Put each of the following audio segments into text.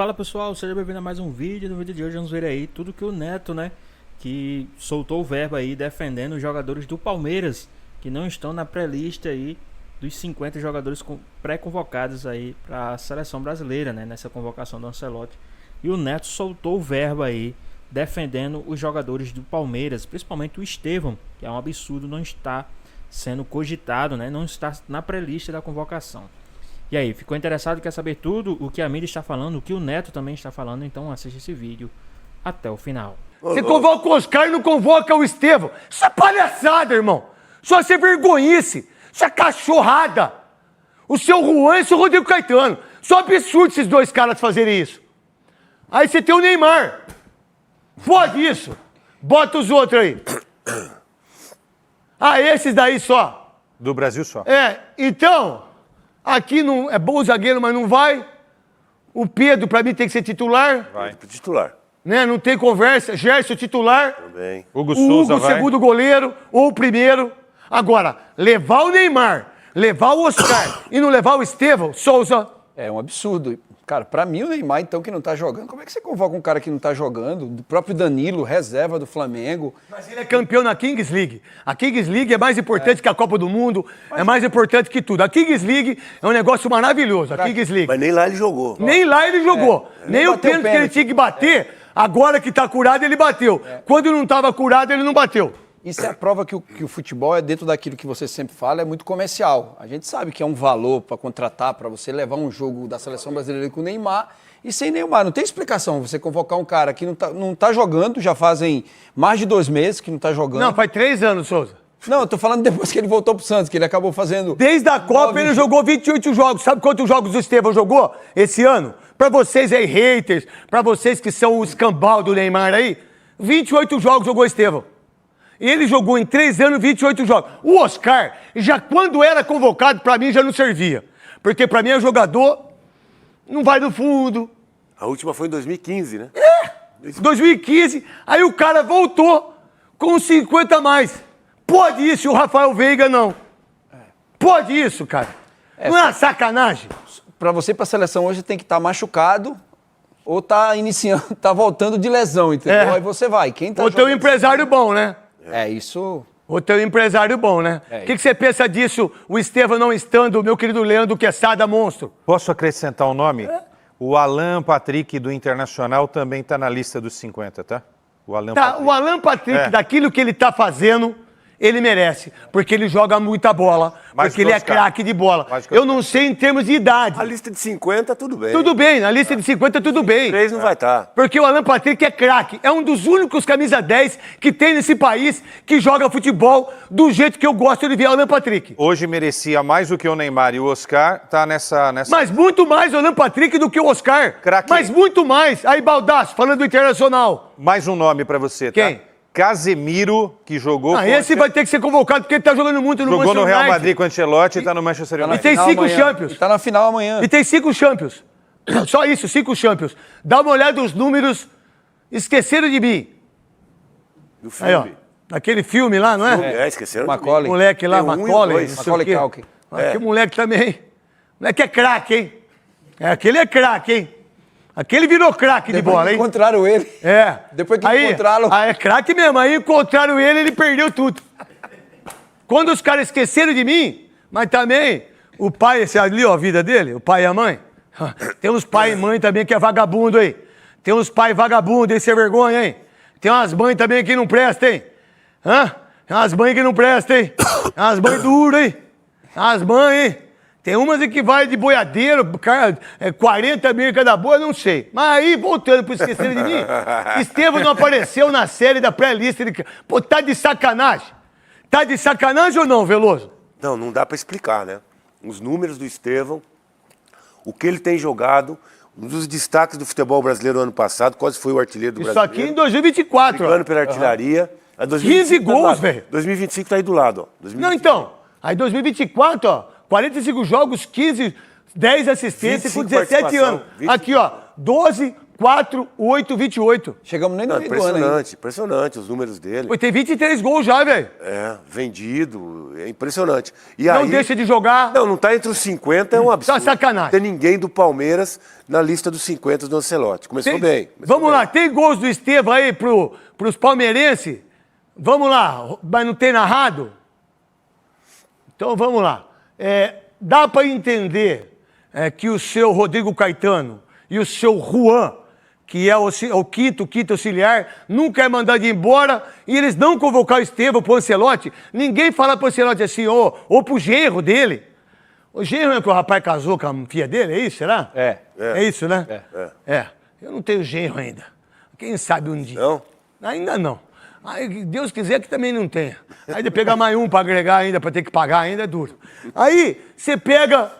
Fala pessoal, seja bem-vindo a mais um vídeo. No vídeo de hoje vamos ver aí tudo que o Neto, né, que soltou o verbo aí defendendo os jogadores do Palmeiras que não estão na pré-lista aí dos 50 jogadores pré-convocados aí para a seleção brasileira, né, nessa convocação do Ancelotti. E o Neto soltou o verbo aí defendendo os jogadores do Palmeiras, principalmente o Estevão, que é um absurdo não estar sendo cogitado, né, não está na pré-lista da convocação. E aí, ficou interessado? Quer saber tudo o que a mídia está falando, o que o Neto também está falando? Então assiste esse vídeo até o final. Você convoca o Oscar e não convoca o Estevão. Isso é palhaçada, irmão. Isso é vergonhice. Isso é cachorrada. O seu Juan e o seu Rodrigo Caetano. Isso é um absurdo esses dois caras fazerem isso. Aí você tem o Neymar. Fode isso. Bota os outros aí. Ah, esses daí só. Do Brasil só. Então... Aqui não é bom zagueiro, mas não vai. O Pedro, pra mim, tem que ser titular. Vai. Titular. Né? Não tem conversa. Gerson, titular. Também. Hugo O Souza Hugo, vai. segundo goleiro, ou o primeiro. Agora, levar o Neymar, levar o Oscar e não levar o Estevão, Souza. É um absurdo. Cara, pra mim o Neymar, então, que não tá jogando, como é que você convoca um cara que não tá jogando? Do próprio Danilo, reserva do Flamengo. Mas ele é campeão na Kings League. A Kings League é mais importante que a Copa do Mundo, é mais importante que tudo. A Kings League é um negócio maravilhoso, a Kings League. Mas nem lá ele jogou. Nem lá ele jogou. Nem o bateu pênalti que ele tinha que bater, agora que tá curado, ele bateu. Quando não tava curado, ele não bateu. Isso é a prova que o futebol é dentro daquilo que você sempre fala, é muito comercial. A gente sabe que é um valor para contratar, para você levar um jogo da seleção brasileira com o Neymar e sem Neymar. Não tem explicação você convocar um cara que não tá jogando, já fazem mais de 2 meses que não tá jogando. Não, faz 3 anos, Souza. Não, eu tô falando depois que ele voltou pro Santos, que ele acabou fazendo... Desde a Copa ele jogou 28 jogos. Sabe quantos jogos o Estevão jogou esse ano? Pra vocês aí, haters, pra vocês que são o escambau do Neymar aí, 28 jogos jogou o Estevão. Ele jogou em 3 anos 28 jogos. O Oscar, já quando era convocado, pra mim já não servia. Porque pra mim é jogador, não vai no fundo. A última foi em 2015, né? 2015, aí o cara voltou com 50 a mais. Pode isso, e o Rafael Veiga não. Pode isso, cara. Não é uma sacanagem? Pra você ir pra seleção hoje tem que estar machucado ou tá iniciando, tá voltando de lesão, entendeu? Aí você vai. Quem tá Ou tem um empresário bom, né? Isso... Ou tem um empresário bom, né? O que você pensa disso, o Estevão não estando, o meu querido Leandro Quesada, monstro? Posso acrescentar um nome? O Alan Patrick do Internacional também está na lista dos 50, tá? O Alan Patrick. O Alan Patrick, daquilo que ele tá fazendo, ele merece. Porque ele joga muita bola. Mais Porque ele é Oscar. craque de bola. Mais que Eu não sei em termos de idade. A lista de 50, tudo bem. Tudo bem, na lista de 50 tudo bem. 3 não vai estar. Porque o Alan Patrick é craque. É um dos únicos camisa 10 que tem nesse país que joga futebol do jeito que eu gosto de ver o Alan Patrick. Hoje merecia mais do que o Neymar e o Oscar tá nessa... Mas muito mais o Alan Patrick do que o Oscar. Craque. Mas muito mais. Aí, Baldasso, falando do Internacional. Mais um nome para você, tá? Quem? Casemiro, que jogou... Esse vai ter que ser convocado porque ele tá jogando muito no Jogou no Manchester Real United. Madrid com o Ancelotti e tá no Manchester E United. tem Final 5 amanhã. Champions. E tá na final amanhã. E tem 5 Champions. Só isso, 5 Champions. Dá uma olhada nos números. Esqueceram de mim. Do Aí, ó. filme. Aquele filme lá, não é? Esqueceram. Macaulay. Moleque lá, Tem um e o Macaulay. dois. não sei Macaulay o quê. Culkin. Que moleque também. Moleque é craque, hein? Aquele é craque, hein? Aquele virou craque de Depois bola, que hein? encontraram ele. Depois que encontraram... É craque mesmo. Aí encontraram ele perdeu tudo. Quando os caras esqueceram de mim, mas também o pai, esse ali, ó, a vida dele, o pai e a mãe. Tem uns pai e mãe também que é vagabundo aí. Tem uns pai vagabundo, esse é vergonha, hein? Tem umas mães também que não prestam, hein? Tem umas mães que não prestam, hein? Tem umas mães duras, hein? Tem umas mães, hein? Tem umas que vai de boiadeiro, 40 mil cada boa, não sei. Mas aí, voltando pro esqueceram de mim, Estevão não apareceu na série da pré-lista. Pô, tá de sacanagem? Tá de sacanagem ou não, Veloso? Não, não dá pra explicar, né? Os números do Estevão, o que ele tem jogado, um dos destaques do futebol brasileiro ano passado, quase foi o artilheiro do Isso brasileiro. aqui em 2024, ó. Brigando pela artilharia. A 15 2025 tá do gols, lado. velho. 2025 tá aí do lado, ó. 2025. Não, então. Aí 2024, ó, 45 jogos, 10 assistências com 25 17 anos. participação, 25. Aqui, ó, 12, 4, 8, 28. Chegamos nem no Não, meio do ano ainda. impressionante, impressionante os números dele. Pô, tem 23 gols já, velho. É, vendido, é impressionante. E Não aí, deixa de jogar. Não tá entre os 50, é um absurdo. Tá sacanagem. Tem ninguém do Palmeiras na lista dos 50 do Ancelotti. Começou bem. Vamos lá, tem gols do Estevão aí pros palmeirenses? Vamos lá, mas não tem narrado? Então vamos lá. Dá para entender que o seu Rodrigo Caetano e o seu Juan, que é o quinto auxiliar, nunca é mandado embora e eles não convocaram o Estevão pro Ancelotti. Ninguém fala pro Ancelotti assim, ou pro genro dele. O genro é que o rapaz casou com a filha dele, é isso, será? É. É isso, né? É. Eu não tenho genro ainda. Quem sabe um dia. Não? Ainda não. Aí, Deus quiser que também não tenha. Aí de pegar mais um para agregar ainda, para ter que pagar ainda é duro. Aí você pega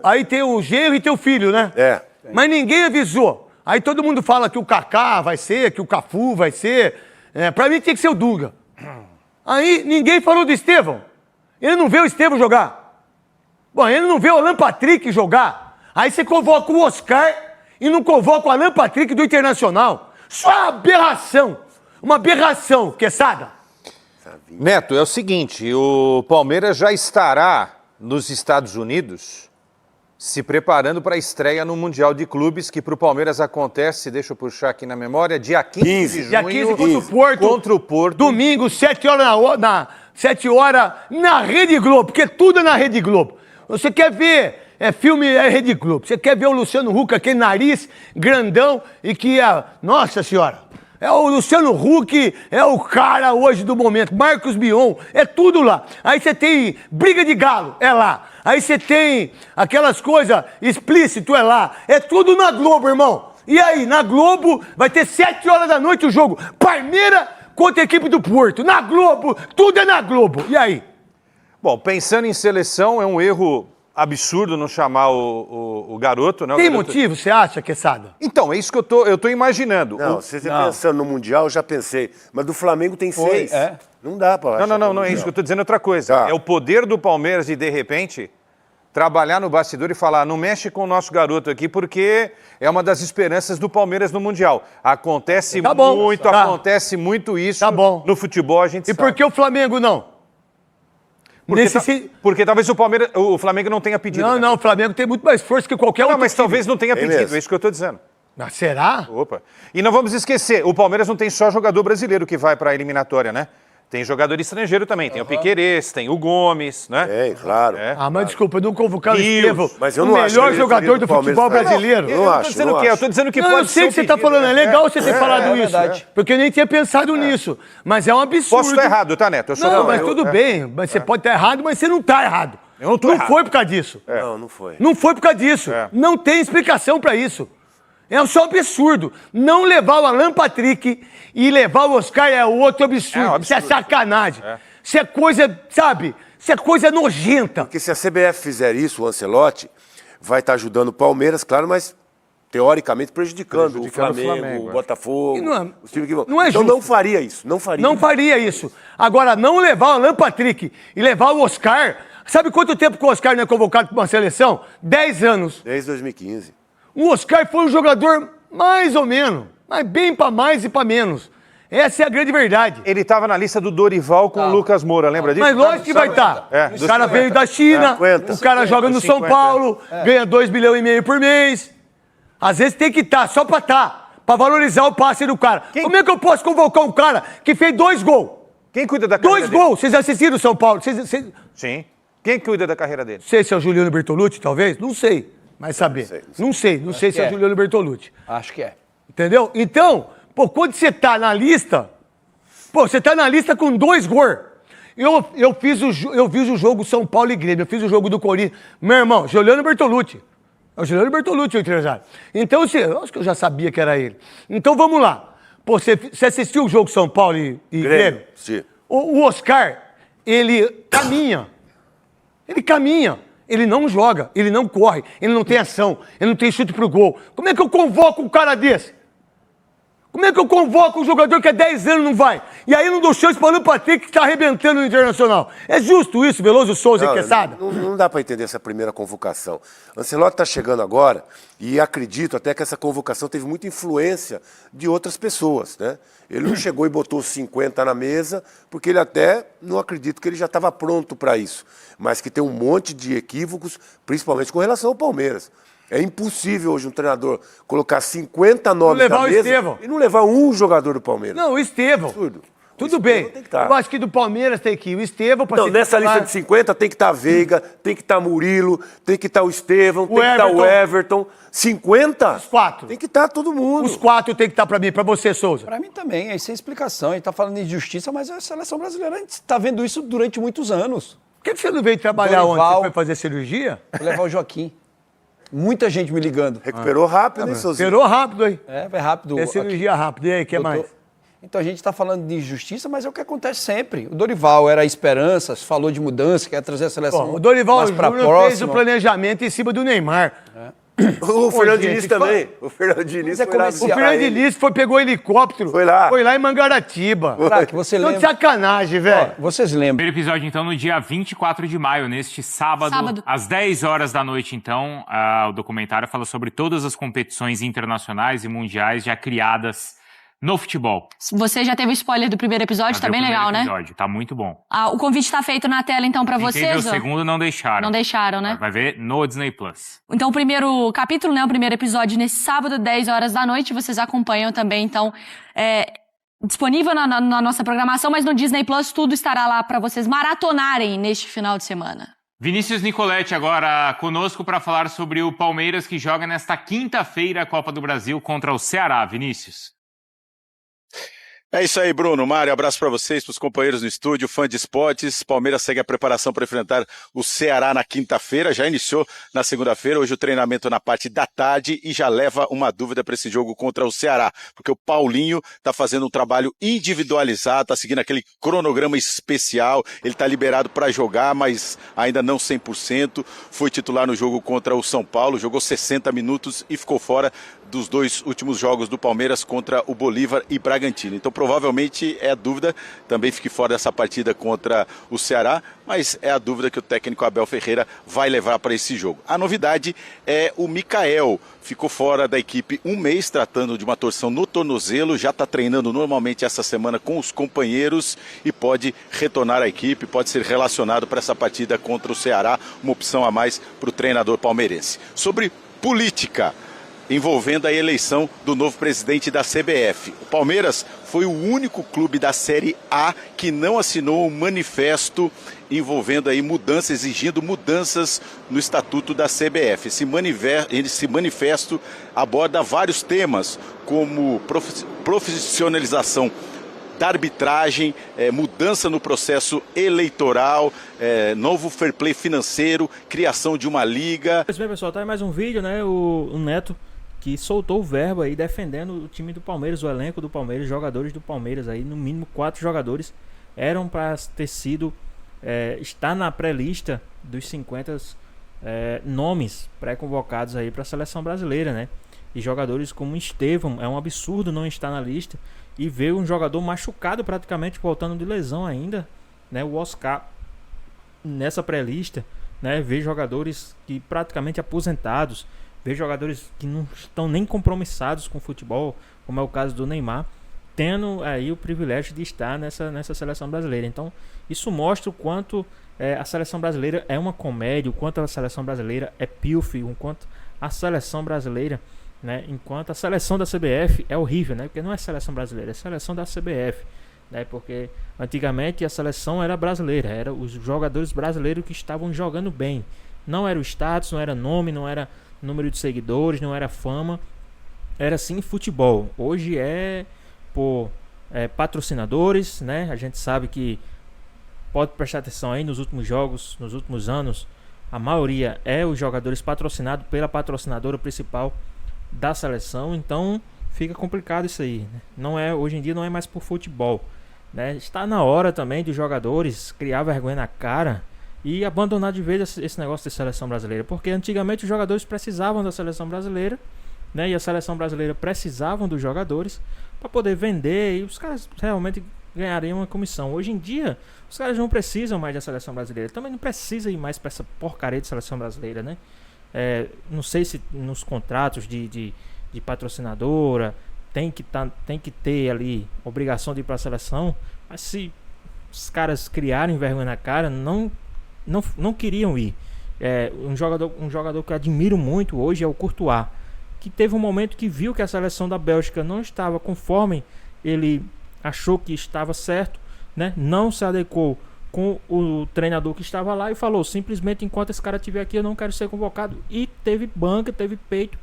Aí tem o genro e tem o filho, né? É. Mas ninguém avisou. Aí todo mundo fala que o Kaká vai ser, que o Cafu vai ser. Pra mim tinha que ser o Dunga. Aí ninguém falou do Estevão. Ele não vê o Estevão jogar. Bom, ele não vê o Alan Patrick jogar. Aí você convoca o Oscar e não convoca o Alan Patrick do Internacional. Isso é uma aberração. Uma aberração, Quesada. Neto, é o seguinte, o Palmeiras já estará nos Estados Unidos se preparando para a estreia no Mundial de Clubes, que para o Palmeiras acontece, deixa eu puxar aqui na memória, dia 15 de junho. Dia 15 contra o Porto. Contra o Porto. Domingo, 7 horas 7 horas na Rede Globo, porque tudo é na Rede Globo. Você quer ver filme, é Rede Globo. Você quer ver o Luciano Huck, aquele nariz grandão e que é... Nossa Senhora! É o Luciano Huck, é o cara hoje do momento. Marcos Mion, é tudo lá. Aí você tem briga de galo, é lá. Aí você tem aquelas coisas explícito, é lá. É tudo na Globo, irmão. E aí, na Globo, vai ter 7 horas da noite o jogo. Palmeiras contra a equipe do Porto. Na Globo, tudo é na Globo. E aí? Bom, pensando em seleção, é um erro absurdo não chamar o garoto, né? Tem motivo, você acha, Quesada? Então, é isso que eu tô imaginando. Não, você pensando no Mundial, eu já pensei. Mas do Flamengo tem 6. Não dá pra... Não, é isso que eu tô dizendo outra coisa. Tá. É o poder do Palmeiras de repente, trabalhar no bastidor e falar, não mexe com o nosso garoto aqui, porque é uma das esperanças do Palmeiras no Mundial. Acontece acontece muito isso no futebol, a gente sabe. E por que o Flamengo não? Porque talvez o Flamengo não tenha pedido. Não, o Flamengo tem muito mais força que qualquer outro mas time. talvez não tenha pedido, mesmo. é isso que eu estou dizendo. Mas será? Opa. E não vamos esquecer, o Palmeiras não tem só jogador brasileiro que vai para a eliminatória, né? Tem jogador estrangeiro também, tem o Piquerez, tem o Gomes, né? É, claro. Mas desculpa, não convocar o Estevão, mas eu o não acho melhor que jogador do futebol brasileiro. Eu não acho. Eu tô dizendo que Não, pode eu sei ser que você está falando, é legal você ter falado isso, verdade. porque eu nem tinha pensado nisso, mas é um absurdo. Posso estar errado, tá, Neto? Não, mas tudo bem, mas você pode estar errado, mas você não está errado. Eu não tô Não errado. foi por causa disso. Não foi. Não foi por causa disso. Não tem explicação para isso. É só absurdo. Não levar o Alan Patrick e levar o Oscar é outro absurdo. É um absurdo. Isso é sacanagem. Isso é coisa, sabe? Isso é coisa nojenta. Porque se a CBF fizer isso, o Ancelotti vai estar ajudando o Palmeiras, claro, mas teoricamente prejudicando o Flamengo, o Botafogo, E não é- os times que vão. não é Então justo. não faria isso, não faria. Não faria isso. Agora, não levar o Alan Patrick e levar o Oscar... Sabe quanto tempo que o Oscar não é convocado para uma seleção? 10 anos. Desde 2015. O Oscar foi um jogador mais ou menos, mas bem para mais e para menos. Essa é a grande verdade. Ele estava na lista do Dorival com o Lucas Moura, lembra disso? Mas lógico que vai estar. dos O cara 50. veio da China, 50. o cara joga no Dos São 50. Paulo, ganha 2,5 milhões por mês. Às vezes tem que estar, só para estar, para valorizar o passe do cara. Como é que eu posso convocar um cara que fez 2 gols? Quem cuida da carreira 2 dele? gols! Vocês assistiram o São Paulo? Sim. Quem cuida da carreira dele? Não sei se é o Juliano Bertolucci, talvez? Não sei. Mas saber. Não sei se é o Juliano Bertolucci. Acho que é. Entendeu? Então, quando você tá na lista, você tá na lista com 2 gols. Eu fiz o jogo São Paulo e Grêmio, eu fiz o jogo do Corinthians. Meu irmão, Juliano Bertolucci. É o Juliano Bertolucci, o empresário. Então, eu acho que eu já sabia que era ele. Então, vamos lá. Você assistiu o jogo São Paulo e Grêmio? Sim. O Oscar, ele caminha. Ele caminha. Ele não joga, ele não corre, ele não tem ação, ele não tem chute pro gol. Como é que eu convoco um cara desse? Como é que eu convoco um jogador que há 10 anos não vai? E aí não dou chance para o Alan Patrick, que está arrebentando no Internacional. É justo isso, Veloso, Souza e Quesada? Não dá para entender essa primeira convocação. Ancelotti está chegando agora e acredito até que essa convocação teve muita influência de outras pessoas, né? Ele não chegou e botou 50 na mesa, porque ele até não acredito que ele já estava pronto para isso. Mas que tem um monte de equívocos, principalmente com relação ao Palmeiras. É impossível hoje um treinador colocar 50 nomes na mesa e não levar um jogador do Palmeiras. Não, o Estevão. Absurdo. Tudo bem. Tem que estar. Eu acho que do Palmeiras tem que ir o Estevão para Não, nessa lista de 50 tem que estar Veiga, tem que estar Murilo, tem que estar o Estevão, tem que estar o Everton. 50? Os 4. Tem que estar todo mundo. Os 4 tem que estar para mim, para você, Souza. Para mim também, é sem explicação. A gente tá falando de injustiça, mas a seleção brasileira, a gente está vendo isso durante muitos anos. Por que você não veio trabalhar Dorival. ontem? Você foi fazer cirurgia? Vou levar o Joaquim. Muita gente me ligando. Recuperou rápido, hein, Souzinho? Esperou rápido aí. É rápido. É cirurgia rápida. E aí, o que mais? Então a gente está falando de injustiça, mas é o que acontece sempre. O Dorival era a esperança, falou de mudança, quer trazer a seleção. Bom, o Dorival mais pra Júnior fez o próxima. planejamento em cima do Neymar. O Fernando gente, Diniz também. O Fernando Diniz Mas é foi lá comercial. O visitar Fernando ele. Diniz pegou helicóptero. Foi lá em Mangaratiba. Craque, você Tô de lembra? sacanagem, velho. Ó, vocês lembram? Primeiro episódio, então, no dia 24 de maio, neste sábado. Às 10 horas da noite, então, o documentário fala sobre todas as competições internacionais e mundiais já criadas no futebol. Você já teve o spoiler do primeiro episódio, tá bem legal, né? Tá muito bom. O convite tá feito na tela, então, pra Quem vocês. teve o ó. segundo não deixaram. Não deixaram, né? Vai ver no Disney Plus. Então, o primeiro capítulo, né? O primeiro episódio, nesse sábado, 10 horas da noite. Vocês acompanham também, então, disponível na nossa programação, mas no Disney Plus tudo estará lá pra vocês maratonarem neste final de semana. Vinícius Nicoletti agora conosco para falar sobre o Palmeiras que joga nesta quinta-feira a Copa do Brasil contra o Ceará. Vinícius. É isso aí, Bruno. Mário, abraço para vocês, para os companheiros no estúdio, fã de esportes. Palmeiras segue a preparação para enfrentar o Ceará na quinta-feira, já iniciou na segunda-feira, hoje o treinamento na parte da tarde e já leva uma dúvida para esse jogo contra o Ceará, porque o Paulinho está fazendo um trabalho individualizado, está seguindo aquele cronograma especial, ele está liberado para jogar, mas ainda não 100%, foi titular no jogo contra o São Paulo, jogou 60 minutos e ficou fora dos 2 últimos jogos do Palmeiras contra o Bolívar e Bragantino. Então provavelmente é a dúvida, também fique fora dessa partida contra o Ceará, mas é a dúvida que o técnico Abel Ferreira vai levar para esse jogo. A novidade é o Mikael, ficou fora da equipe um mês tratando de uma torção no tornozelo, já está treinando normalmente essa semana com os companheiros e pode retornar à equipe, pode ser relacionado para essa partida contra o Ceará, uma opção a mais para o treinador palmeirense. Sobre política envolvendo a eleição do novo presidente da CBF. O Palmeiras foi o único clube da Série A que não assinou um manifesto envolvendo aí mudanças, exigindo mudanças no estatuto da CBF. Esse manifesto aborda vários temas, como profissionalização da arbitragem, mudança no processo eleitoral, novo fair play financeiro, criação de uma liga. Pois bem, pessoal, tá aí mais um vídeo, né? O Neto que soltou o verbo aí defendendo o time do Palmeiras, o elenco do Palmeiras, jogadores do Palmeiras aí, no mínimo 4 jogadores eram para ter sido estar na pré-lista dos 50 nomes pré-convocados aí para a seleção brasileira, né? E jogadores como Estevão, é um absurdo não estar na lista e ver um jogador machucado praticamente voltando de lesão ainda, né? O Oscar nessa pré-lista, né? Ver jogadores que praticamente aposentados, ver jogadores que não estão nem compromissados com o futebol, como é o caso do Neymar, tendo aí o privilégio de estar nessa seleção brasileira. Então, isso mostra o quanto a seleção brasileira é uma comédia, o quanto a seleção brasileira é pífio, o quanto a seleção brasileira, né, enquanto a seleção da CBF é horrível, né, porque não é seleção brasileira, é seleção da CBF, né, porque antigamente a seleção era brasileira, eram os jogadores brasileiros que estavam jogando bem, não era o status, não era nome, não era número de seguidores, não era fama, era sim futebol. Hoje é por patrocinadores, né? A gente sabe que pode prestar atenção aí nos últimos jogos, nos últimos anos, a maioria é os jogadores patrocinados pela patrocinadora principal da seleção, então fica complicado isso aí, né? Não é, hoje em dia não é mais por futebol, né? Está na hora também dos jogadores criar vergonha na cara e abandonar de vez esse negócio de seleção brasileira, porque antigamente os jogadores precisavam da seleção brasileira, né? E a seleção brasileira precisavam dos jogadores para poder vender e os caras realmente ganhariam uma comissão. Hoje em dia, os caras não precisam mais da seleção brasileira. Também não precisa ir mais para essa porcaria de seleção brasileira, né? Não sei se nos contratos de patrocinadora tem que ter ali obrigação de ir para a seleção, mas se os caras criarem vergonha na cara, não queriam ir. Um jogador que eu admiro muito hoje é o Courtois, que teve um momento que viu que a seleção da Bélgica não estava conforme ele achou que estava certo, né? Não se adequou com o treinador que estava lá e falou: simplesmente, enquanto esse cara estiver aqui, eu não quero ser convocado. E teve banca, teve peito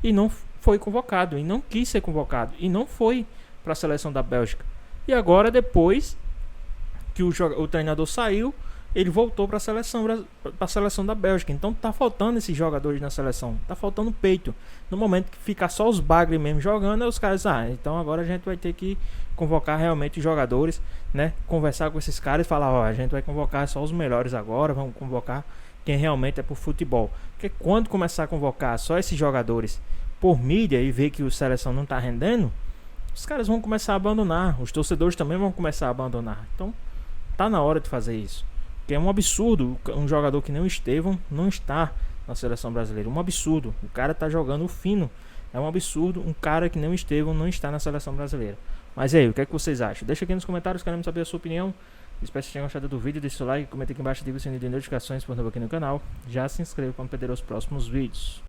e não foi convocado, e não quis ser convocado, e não foi para a seleção da Bélgica. E agora, depois que o treinador saiu, ele voltou para a seleção da Bélgica. Então tá faltando esses jogadores na seleção, tá faltando peito. No momento que fica só os bagres mesmo jogando, aí os caras, então agora a gente vai ter que convocar realmente os jogadores, né? Conversar com esses caras e falar: a gente vai convocar só os melhores agora, vamos convocar quem realmente é pro futebol. Porque quando começar a convocar só esses jogadores por mídia e ver que a seleção não tá rendendo, os caras vão começar a abandonar, os torcedores também vão começar a abandonar. Então tá na hora de fazer isso. Que é um absurdo um jogador que nem o Estevão não está na seleção brasileira. Um absurdo. O cara tá jogando fino. É um absurdo um cara que nem o Estevão não está na seleção brasileira. Mas e aí, o que é que vocês acham? Deixa aqui nos comentários, queremos saber a sua opinião. Espero que vocês tenham gostado do vídeo. Deixa o seu like, comenta aqui embaixo, ativa o sininho de notificações para novo aqui no canal. Já se inscreva para não perder os próximos vídeos.